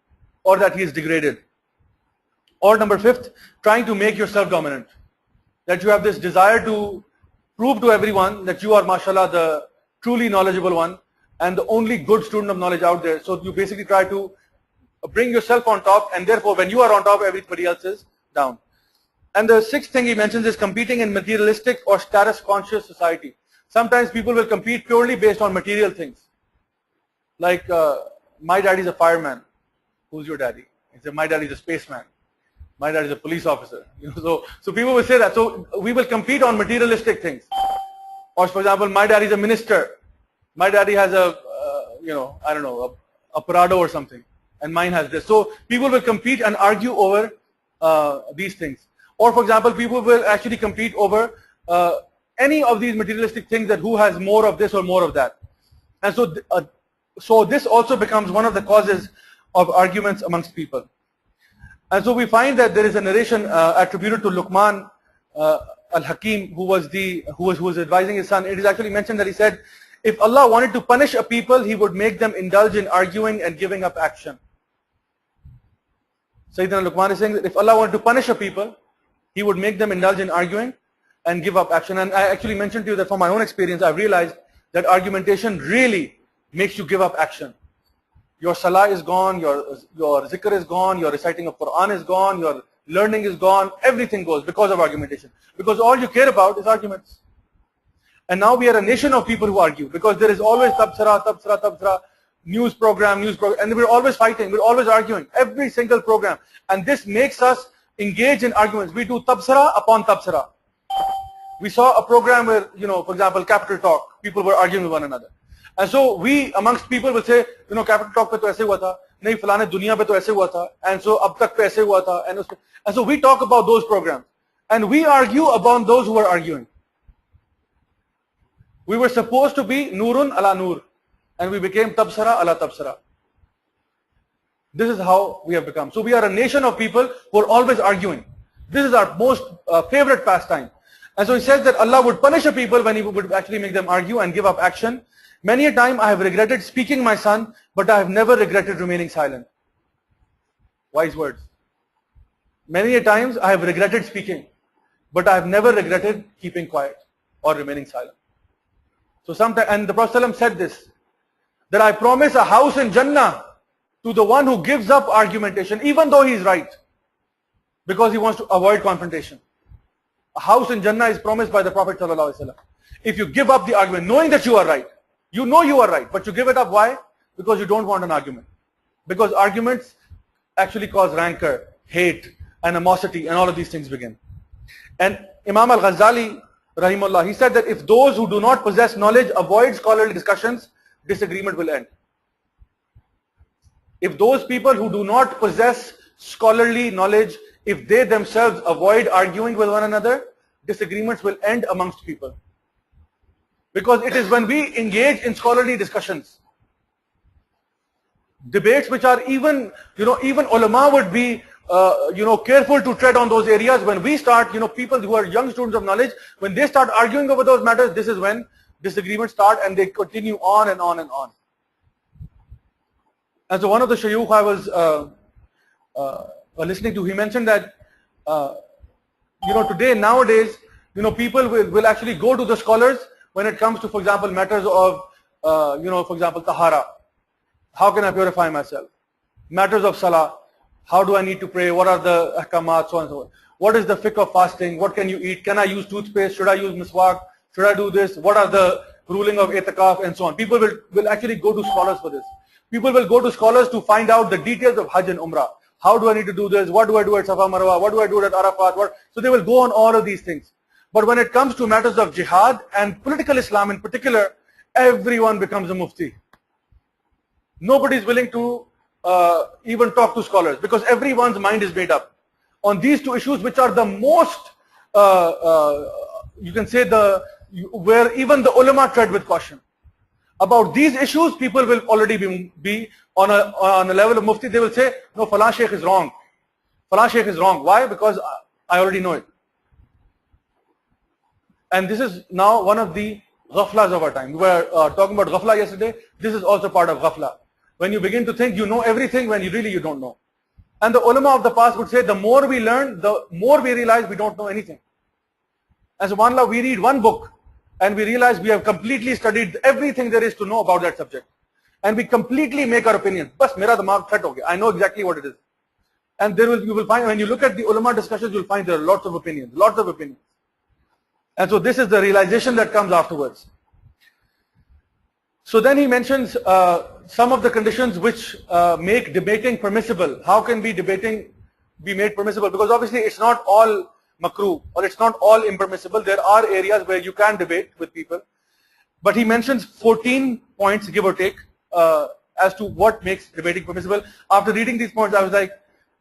or that he is degraded. Or number fifth, trying to make yourself dominant. That you have this desire to prove to everyone that you are, mashallah, the truly knowledgeable one and the only good student of knowledge out there. So you basically try to bring yourself on top, and therefore when you are on top, everybody else is down. And the sixth thing he mentions is competing in materialistic or status-conscious society. Sometimes people will compete purely based on material things. Like, my daddy is a fireman. Who's your daddy? He said, my daddy is a spaceman. My dad is a police officer. So people will say that. So we will compete on materialistic things. Or for example, my daddy is a minister. My daddy has a, I don't know, a Prado or something. And mine has this. So people will compete and argue over these things. Or for example, people will actually compete over any of these materialistic things, that who has more of this or more of that. And so, so this also becomes one of the causes of arguments amongst people. And so we find that there is a narration attributed to Luqman al-Hakim, who was advising his son. It is actually mentioned that he said, if Allah wanted to punish a people, He would make them indulge in arguing and giving up action. Sayyidina Luqman is saying that if Allah wanted to punish a people, He would make them indulge in arguing and give up action. And I actually mentioned to you that from my own experience, I've realized that argumentation really makes you give up action. Your salah is gone, your zikr is gone, your reciting of Quran is gone, your learning is gone, everything goes because of argumentation. Because all you care about is arguments. And now we are a nation of people who argue, because there is always tabsara, news program, and we're always fighting, we're always arguing, every single program. And this makes us engage in arguments. We do tabsara upon tabsara. We saw a program where, for example, Capital Talk, people were arguing with one another. And so we amongst people will say, Capital Talk pe to aise hua tha, nahi falane duniya pe to aise hua tha, and so ab tak pe aise hua tha, and so we talk about those programs. And we argue about those who are arguing. We were supposed to be Nurun ala Nur. and we became tabsara ala tabsara. This is how we have become. So we are a nation of people who are always arguing. This is our most favorite pastime. And so he says that Allah would punish a people when he would actually make them argue and give up action. Many a time I have regretted speaking my son, but I have never regretted remaining silent. Wise words. Many a times I have regretted speaking, but I have never regretted keeping quiet or remaining silent. So sometimes, and the Prophet ﷺ said this, that I promise a house in Jannah to the one who gives up argumentation, even though he is right, because he wants to avoid confrontation. A house in Jannah is promised by the Prophet ﷺ. If you give up the argument, knowing that you are right, you know you are right, but you give it up. Why? Because you don't want an argument. Because arguments actually cause rancor, hate, animosity, and all of these things begin. And Imam al-Ghazali, rahimahullah, he said that if those who do not possess knowledge avoid scholarly discussions, disagreement will end. If those people who do not possess scholarly knowledge, if they themselves avoid arguing with one another, disagreements will end amongst people. Because it is when we engage in scholarly discussions, debates which are even ulema would be careful to tread on those areas. When we start, people who are young students of knowledge, when they start arguing over those matters, this is when disagreements start, and they continue on and on and on. And so one of the shayukh I was listening to, he mentioned that nowadays people will actually go to the scholars when it comes to, for example, matters of for example, tahara. How can I purify myself? Matters of salah. How do I need to pray? What are the ahkamat, so on and so on. What is the fiqh of fasting? What can you eat? Can I use toothpaste? Should I use miswak? Should I do this? What are the ruling of itikaf and so on? People will actually go to scholars for this. People will go to scholars to find out the details of Hajj and Umrah. How do I need to do this? What do I do at Safa Marwa? What do I do at Arafat? So they will go on all of these things. But when it comes to matters of jihad and political Islam in particular, everyone becomes a mufti. Nobody is willing to even talk to scholars, because everyone's mind is made up on these two issues, which are the most, you can say, where even the ulema tread with caution. About these issues, people will already be on a level of mufti. They will say, no, Falan Sheikh is wrong. Falan Sheikh is wrong. Why? Because I already know it. And this is now one of the ghaflas of our time. We were talking about ghafla yesterday. This is also part of ghafla. When you begin to think you know everything when you don't know. And the ulama of the past would say, the more we learn, the more we realize we don't know anything. And subhanAllah, we read one book and we realize we have completely studied everything there is to know about that subject. And we completely make our opinion. Bas mera dimag set ho gaya. I know exactly what it is. And you will find, when you look at the ulama discussions, you'll find there are lots of opinions. And so this is the realization that comes afterwards. So then he mentions some of the conditions which make debating permissible. How can debating be made permissible? Because obviously it's not all makruh or it's not all impermissible. There are areas where you can debate with people. But he mentions 14 points, give or take, as to what makes debating permissible. After reading these points, I was like,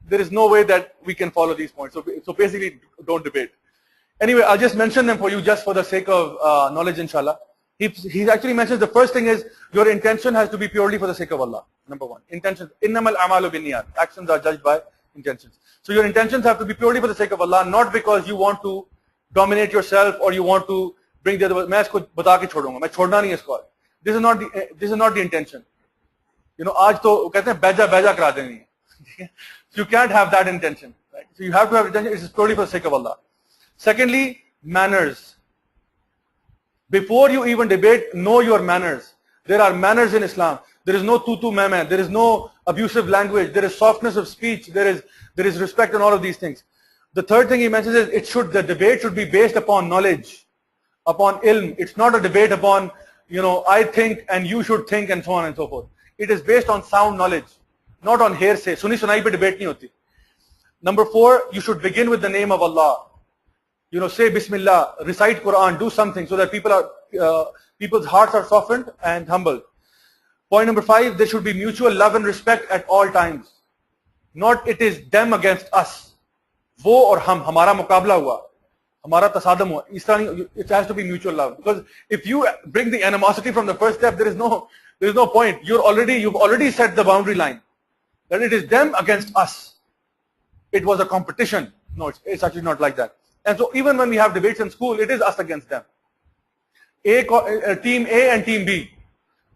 there is no way that we can follow these points. So basically, don't debate. Anyway, I'll just mention them for you just for the sake of knowledge, inshallah. He actually mentions the first thing is your intention has to be purely for the sake of Allah. Number one, intention. Innamal a'malu binniyat. Actions are judged by intentions. So your intentions have to be purely for the sake of Allah, not because you want to dominate yourself or you want to bring the other. मैं इसको बता के छोड़ूंगा. मैं छोड़ना नहीं है इसको. This is not the intention. आज तो कहते हैं बैजा करा देनी है. So you can't have that intention. Right? So you have to have intention. It is purely for the sake of Allah. Secondly, manners. Before you even debate, know your manners. There are manners in Islam. There is no tutu meme. There is no abusive language. There is softness of speech. There is respect and all of these things. The third thing he mentions is the debate should be based upon knowledge, upon ilm. It's not a debate upon, I think and you should think and so on and so forth. It is based on sound knowledge, not on hearsay. Suni sunai pe debate nahi hoti. Number 4, you should begin with the name of Allah. Say Bismillah, recite Quran, do something so that people's hearts are softened and humbled. Point number 5, there should be mutual love and respect at all times. Not it is them against us. Wo or hum, hamara muqabla hua, hamara tasadum hua. It has to be mutual love. Because if you bring the animosity from the first step, there is no There is no point. You've already set the boundary line that it is them against us. It was a competition. No, it's actually not like that. And so even when we have debates in school, it is us against them. Team A and Team B.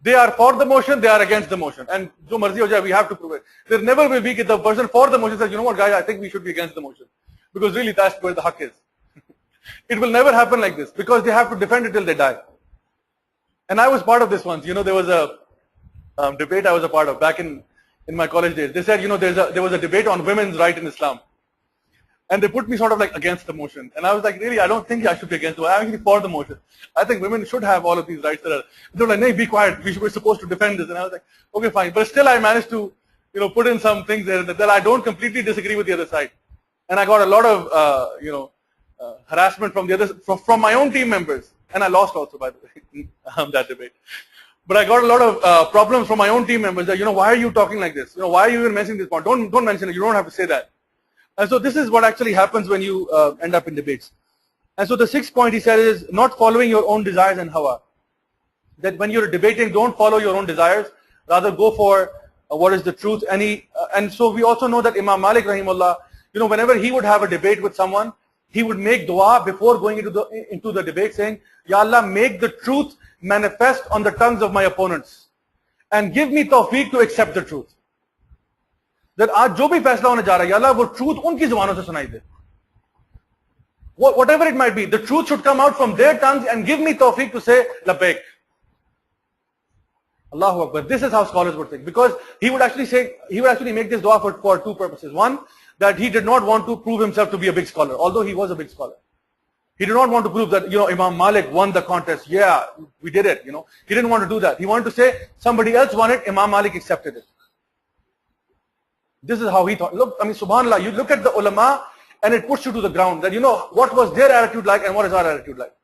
They are for the motion, they are against the motion. And jo marzi ho jaye, we have to prove it. There never will be that the person for the motion says, you know what, guys, I think we should be against the motion. Because really that's where the haqq is. It will never happen like this because they have to defend it till they die. And I was part of this once. You know, there was a debate I was a part of back in my college days. They said, you know, there was a debate on women's right in Islam. And they put me sort of like against the motion. And I was like, really, I don't think I should be against the motion. I'm actually for the motion. I think women should have all of these rights. They were like, no, be quiet. We're supposed to defend this. And I was like, okay, fine. But still I managed to, you know, put in some things there that I don't completely disagree with the other side. And I got a lot of, harassment from the others, from my own team members. And I lost also, by the way, that debate. But I got a lot of problems from my own team members that, you know, why are you talking like this? You know, why are you even mentioning this point? Don't mention it. You don't have to say that. And so this is what actually happens when you end up in debates. And so the sixth point he said is not following your own desires and hawa. That when you're debating, don't follow your own desires. Rather go for what is the truth. And so we also know that Imam Malik rahimahullah, you know, whenever he would have a debate with someone, he would make dua before going into the debate saying, Ya Allah, make the truth manifest on the tongues of my opponents. And give me tawfiq to accept the truth. That aaj jo bhi faisla hone ja raha hai, Ya Allah, wo truth unki zubanon se sunai de. Whatever it might be, the truth should come out from their tongues and give me tawfiq to say, labbaik. Allahu Akbar. This is how scholars would think. Because he would actually make this dua for two purposes. One, that he did not want to prove himself to be a big scholar, although he was a big scholar. He did not want to prove that, you know, Imam Malik won the contest. Yeah, we did it, you know. He didn't want to do that. He wanted to say somebody else won it, Imam Malik accepted it. This is how he thought. Look, I mean, subhanAllah, you look at the ulama and it puts you to the ground that, you know, what was their attitude like and what is our attitude like.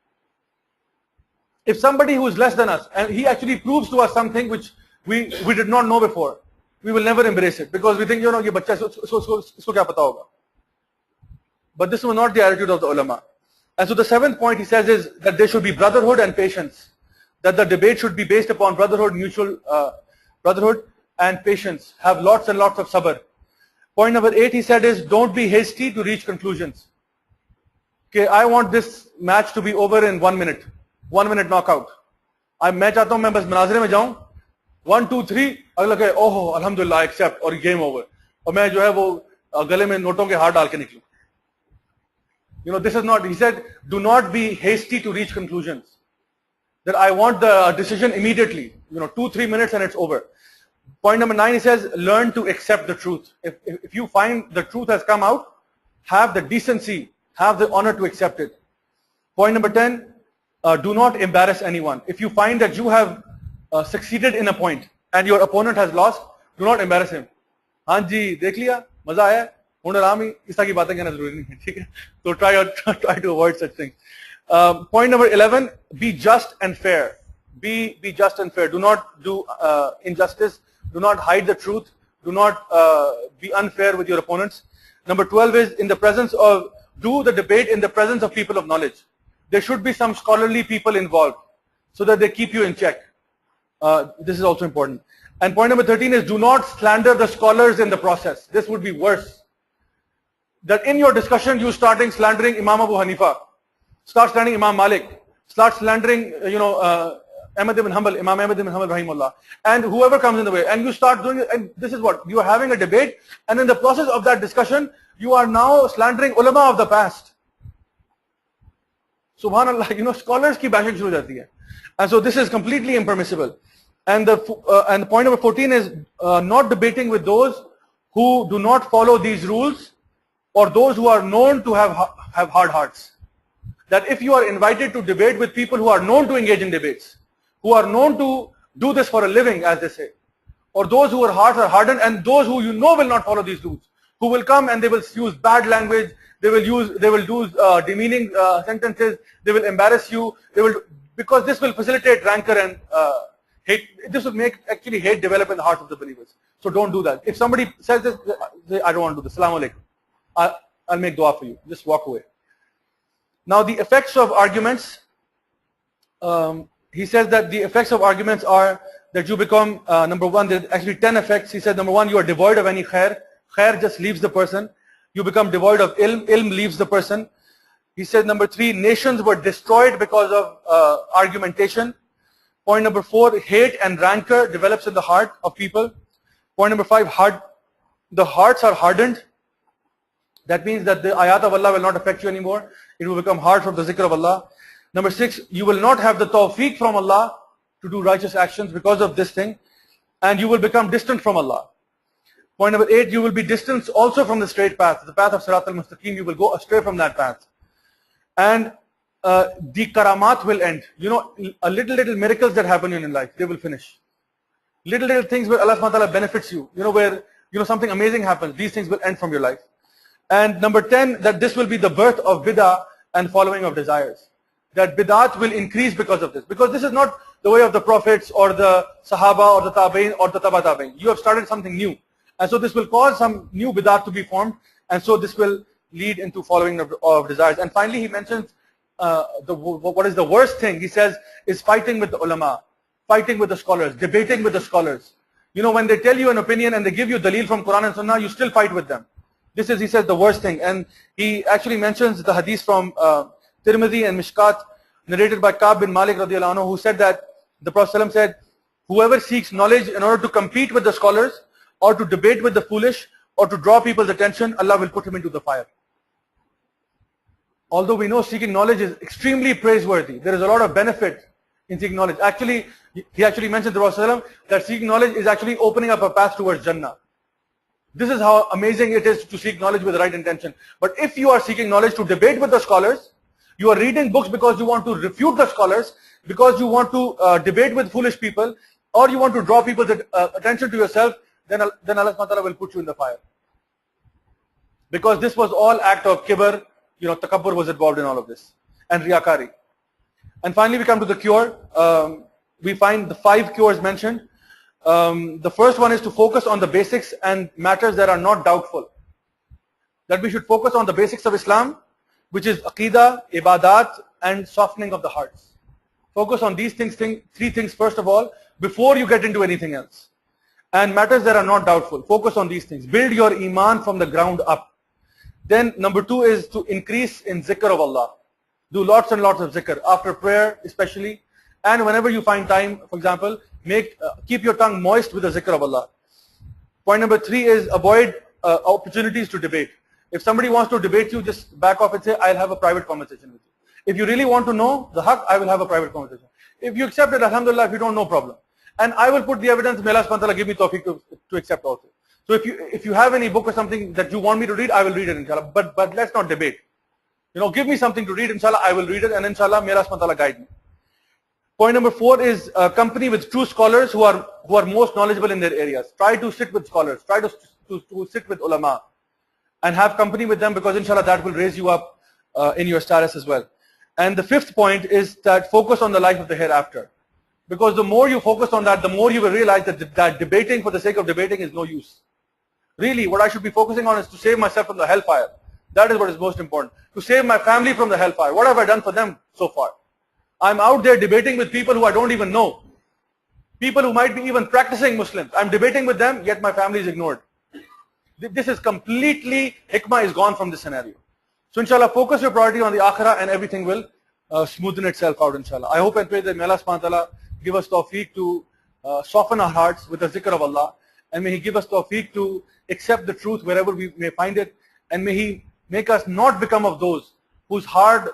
If somebody who is less than us, and he actually proves to us something which we did not know before, we will never embrace it because we think, you know, ye bachcha isko kya pata hoga. But this was not the attitude of the ulama. And so the seventh point he says is that there should be brotherhood and patience. That the debate should be based upon brotherhood, mutual brotherhood and patience. Have lots and lots of sabr. Point number 8 he said is don't be hasty to reach conclusions. Okay, I want this match to be over in 1 minute. 1 minute knockout. मैं चाहता हूं मैं बस मनाज़रे में जाऊं 1, 2, 3 अगला कहे ओह अल्हम्दुलिल्लाह I accept और game over और मैं जो है वो गले में नोटों के हार डाल के निकलूं. You know, this is not, he said, do not be hasty to reach conclusions. That I want the decision immediately, you know, 2, 3 minutes and it's over. Point number 9, he says, learn to accept the truth. If you find the truth has come out, have the decency, have the honor to accept it. Point number 10, do not embarrass anyone. If you find that you have succeeded in a point and your opponent has lost, do not embarrass him. हाँ जी, देख लिया, मजा आया. So try to avoid such things. Point number 11, be just and fair. Be just and fair. Do not do injustice. Do not hide the truth. Do not be unfair with your opponents. Number 12 is do the debate in the presence of people of knowledge. There should be some scholarly people involved so that they keep you in check. This is also important. And point number 13 is do not slander the scholars in the process. This would be worse. That in your discussion you starting slandering Imam Abu Hanifa, start slandering Imam Malik, start slandering Ahmad ibn Hanbal, Imam Ahmad ibn Hanbal rahimahullah, and whoever comes in the way, and you start doing it, and this is what, you are having a debate, and in the process of that discussion, you are now slandering ulama of the past. Subhanallah, you know, scholars ki bashing shuru ho jati hai. And so this is completely impermissible. And the point number 14 is not debating with those who do not follow these rules, or those who are known to have hard hearts. That if you are invited to debate with people who are known to engage in debates, who are known to do this for a living, as they say, or those whose hearts are hardened, and those who you know will not follow these rules, who will come and they will use bad language, they will use demeaning sentences, they will embarrass you, because this will facilitate rancor and hate. This will make actually hate develop in the hearts of the believers. So don't do that. If somebody says this, say, I don't want to do this. Assalamu alaikum. I'll make dua for you. Just walk away. Now the effects of arguments, he says that the effects of arguments are that you become, number one, there's actually 10 effects. He said, number one, you are devoid of any khair. Khair just leaves the person. You become devoid of ilm. Ilm leaves the person. He said, number three, nations were destroyed because of argumentation. Point number four, hate and rancor develops in the heart of people. Point number five, the hearts are hardened. That means that the ayat of Allah will not affect you anymore. It will become hard from the zikr of Allah. Number six, you will not have the tawfiq from Allah to do righteous actions because of this thing. And you will become distant from Allah. Point number eight, you will be distanced also from the straight path. The path of Sirat al-Mustaqim, you will go astray from that path. And the karamat will end. You know, little miracles that happen in your life, they will finish. Little things where Allah subhanahu wa ta'ala benefits you. You know, where something amazing happens. These things will end from your life. And number 10, that this will be the birth of bid'ah and following of desires. That bid'at will increase because of this. Because this is not the way of the prophets or the sahaba or the tabi'in or the taba tabi'in. You have started something new. And so this will cause some new bid'at to be formed. And so this will lead into following of desires. And finally he mentions what is the worst thing, he says, is fighting with the ulama, fighting with the scholars, debating with the scholars. You know, when they tell you an opinion and they give you dalil from Quran and Sunnah, you still fight with them. This is, he says, the worst thing. And he actually mentions the hadith from Tirmidhi and Mishkat, narrated by Ka'b bin Malik radiallahu anhu, who said that the Prophet ﷺ said, whoever seeks knowledge in order to compete with the scholars or to debate with the foolish or to draw people's attention, Allah will put him into the fire. Although we know seeking knowledge is extremely praiseworthy, there is a lot of benefit in seeking knowledge. Actually, he actually mentioned the Prophet ﷺ that seeking knowledge is actually opening up a path towards Jannah. This is how amazing it is to seek knowledge with the right intention. But if you are seeking knowledge to debate with the scholars, you are reading books because you want to refute the scholars, because you want to debate with foolish people, or you want to draw people's attention to yourself, then Allah subhanahu wa ta'ala will put you in the fire. Because this was all act of kibr, takabbur was involved in all of this, and riyakari. And finally we come to the cure. We find the 5 cures mentioned. The first one is to focus on the basics and matters that are not doubtful. That we should focus on the basics of Islam, which is aqidah, ibadat, and softening of the hearts. Focus on these things, 3 things first of all, before you get into anything else. And matters that are not doubtful, focus on these things. Build your iman from the ground up. Then number 2 is to increase in zikr of Allah. Do lots and lots of zikr, after prayer especially. And whenever you find time, for example, keep your tongue moist with the zikr of Allah. Point number 3 is avoid opportunities to debate. If somebody wants to debate you, just back off and say, I'll have a private conversation with you. If you really want to know the haqq, I will have a private conversation. If you accept it, alhamdulillah. If you don't, no problem. And I will put the evidence, may Allah subhanahu wa ta'ala give me tawfiq to accept also. So if you have any book or something that you want me to read, I will read it, inshallah. But let's not debate. Give me something to read, inshallah, I will read it, and inshallah, may Allah subhanahu wa ta'ala guide me. Point number 4 is company with true scholars who are most knowledgeable in their areas. Try to sit with scholars. Try to sit with ulama and have company with them, because inshallah that will raise you up in your status as well. And the 5th point is that focus on the life of the hereafter. Because the more you focus on that, the more you will realize that debating for the sake of debating is no use. Really, what I should be focusing on is to save myself from the hellfire. That is what is most important. To save my family from the hellfire. What have I done for them so far? I'm out there debating with people who I don't even know. People who might be even practicing Muslims. I'm debating with them, yet my family is ignored. This is completely, hikmah is gone from this scenario. So inshallah, focus your priority on the akhirah and everything will smoothen itself out, inshallah. I hope and pray that may Allah subhanahu wa ta'ala give us tawfiq to soften our hearts with the zikr of Allah. And may He give us tawfiq to accept the truth wherever we may find it. And may He make us not become of those whose hearts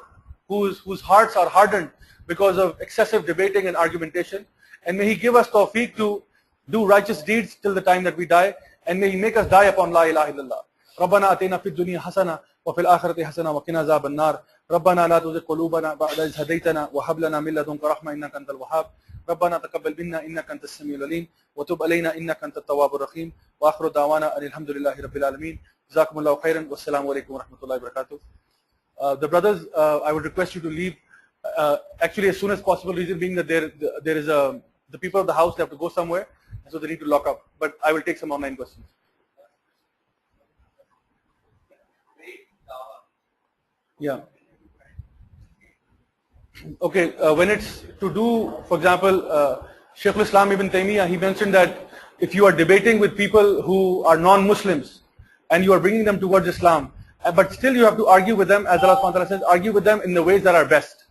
are hardened because of excessive debating and argumentation. And may He give us tawfiq to do righteous deeds till the time that we die. And may He make us die upon La ilaha illallah. ربنا آتنا في الدنيا حسنة وفي الآخرة حسنة وقنا عذاب النار ربنا لا تزغ قلوبنا بعد إذ هديتنا وهب لنا من لدنك رحمة إنك أنت الوهاب ربنا تقبل منا إنك أنت السميع العليم وتب علينا إنك أنت التواب الرحيم وآخر دعوانا أن الحمد لله رب العالمين جزاكم الله خيرا والسلام عليكم ورحمة الله وبركاته. The brothers, I would request you to leave actually as soon as possible, reason being that there is the people of the house, they have to go somewhere, and so they need to lock up. But I will take some online questions. Yeah. Okay, when it's to do, for example, Shaykh al-Islam Ibn Taymiyyah, he mentioned that if you are debating with people who are non-Muslims and you are bringing them towards Islam, but still you have to argue with them, as Allah subhanahu wa ta'ala says, argue with them in the ways that are best.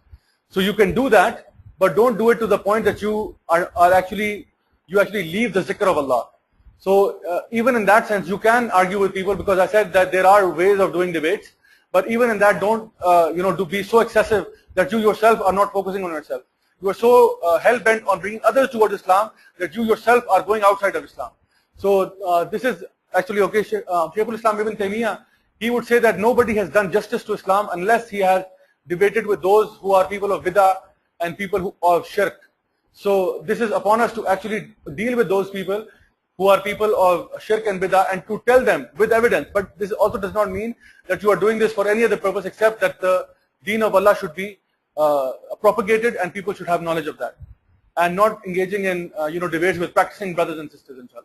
So you can do that, but don't do it to the point that you actually leave the zikr of Allah. So even in that sense, you can argue with people, because I said that there are ways of doing debates, but even in that, don't be so excessive that you yourself are not focusing on yourself. You are so hell-bent on bringing others towards Islam that you yourself are going outside of Islam. So this is actually okay. Shaykh al-Islam Ibn Taymiyyah, he would say that nobody has done justice to Islam unless he has debated with those who are people of bid'ah and people who are shirk. So this is upon us to actually deal with those people who are people of shirk and bid'ah, and to tell them with evidence. But this also does not mean that you are doing this for any other purpose except that the deen of Allah should be propagated and people should have knowledge of that, and not engaging in debates with practicing brothers and sisters, inshallah.